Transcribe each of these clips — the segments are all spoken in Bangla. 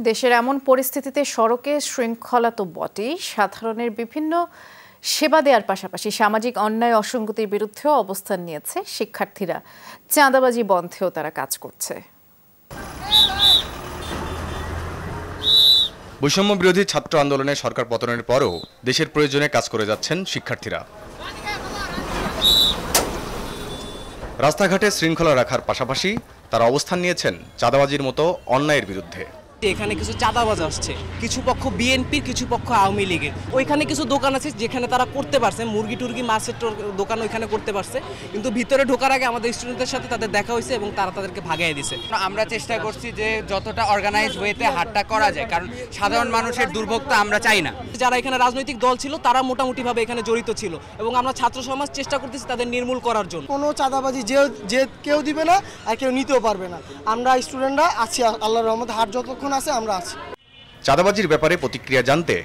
দেশের এমন পরিস্থিতিতে সড়কে শৃঙ্খলা তো বটেই, সাধারণের বিভিন্ন সেবা দেওয়ার পাশাপাশি সামাজিক অন্যায় অসঙ্গতির বিরুদ্ধেও অবস্থান নিয়েছে শিক্ষার্থীরা। চাঁদাবাজি বন্ধেও তারা কাজ করছে। বৈষম্য বিরোধী ছাত্র আন্দোলনে সরকার পতনের পরও দেশের প্রয়োজনে কাজ করে যাচ্ছেন শিক্ষার্থীরা। রাস্তাঘাটে শৃঙ্খলা রাখার পাশাপাশি তারা অবস্থান নিয়েছেন চাঁদাবাজির মতো অন্যায়ের বিরুদ্ধে। এখানে কিছু চাঁদাবাজ আসছে, কিছু পক্ষ বিএনপির, কিছু পক্ষ আওয়ামী লীগের। ওইখানে কিছু দোকান আছে যেখানে তারা করতে পারছে, মুরগি টুরগি মাছের দোকান ওইখানে করতে পারছে, কিন্তু ভিতরে ঢোকার আগে আমাদের স্টুডেন্টদের সাথে তাদের দেখা হয়েছে এবং তারা তাদেরকে ভাগাই দিছে। আমরা চেষ্টা করছি যে যতটা অর্গানাইজ ওয়েতে হাটটা করা যায়, কারণ সাধারণ মানুষের দুর্ভোগ তো আমরা চাই না। যারা এখানে রাজনৈতিক দল ছিল তারা মোটামুটিভাবে এখানে জড়িত ছিল এবং আমরা ছাত্র সমাজ চেষ্টা করতেছি তাদের নির্মূল করার জন্য। কোনো চাঁদাবাজি যে কেউ দিবে না আর কেউ নিতেও পারবে না। আমরা স্টুডেন্টরা আছি, আল্লাহর রহমতে হাট যতক্ষণ আছে আমরা আছি। চাঁদাবাজির ব্যাপারে প্রতিক্রিয়া জানতে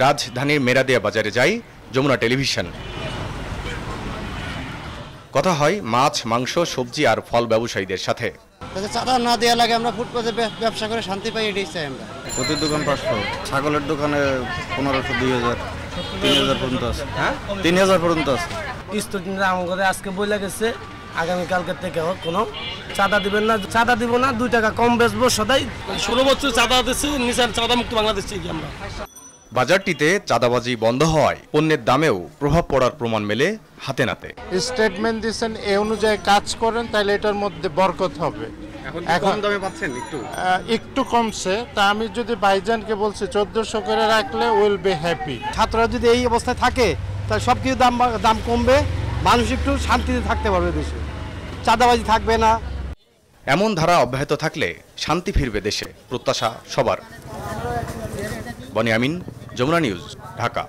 রাজধানীর মেরাদিয়া বাজারে যাই যমুনা টেলিভিশন। কথা হয় মাছ, মাংস, সবজি আর ফল ব্যবসায়ীদের সাথে। চাঁদা না দেওয়া লাগে, আমরা ফুটপাতে ব্যবসা করে শান্তি পাই, এটাই চাই আমরা। প্রতি দোকান 500, ছাগলের দোকানে 1500, 2000, 3000 পর্যন্ত আছে। 3000 পর্যন্ত আছে। স্টুডেন্টরা আমাদের আজকে বলে গেছে আগামীকালকে থেকে কোনো চাঁদা দিবেন না, চাঁদা দিব না, 2 টাকা কম বেচবো সদাই। 16 বছর চাঁদা দিচ্ছে, নিচার চাঁদা মুক্ত বাংলাদেশ চাই আমরা। বাজারটিতে চাঁদাবাজি বন্ধ হওয়ায় পণ্যের দামেও প্রভাব পড়ার প্রমাণ মেলে হাতে নাতে। স্টেটমেন্ট দিয়েছেন, এই অনুযায়ী কাজ করেন তাহলে এটার মধ্যে বরকত হবে। এখন দামে পাচ্ছেন একটু কমছে, তা আমি যদি ভাইজানকে বলছি 1400 করে রাখলে উইল বি হ্যাপি। ছাত্ররা যদি এই অবস্থায় থাকে তাহলে সব কিছু দাম কমবে, মানুষ একটু শান্তিতে থাকতে পারবে, দেশে চাঁদাবাজি থাকবে না। এমন ধারা অব্যাহত থাকলে শান্তি ফিরবে দেশে, প্রত্যাশা সবার। বনি আমিন, যমুনা নিউজ, ঢাকা।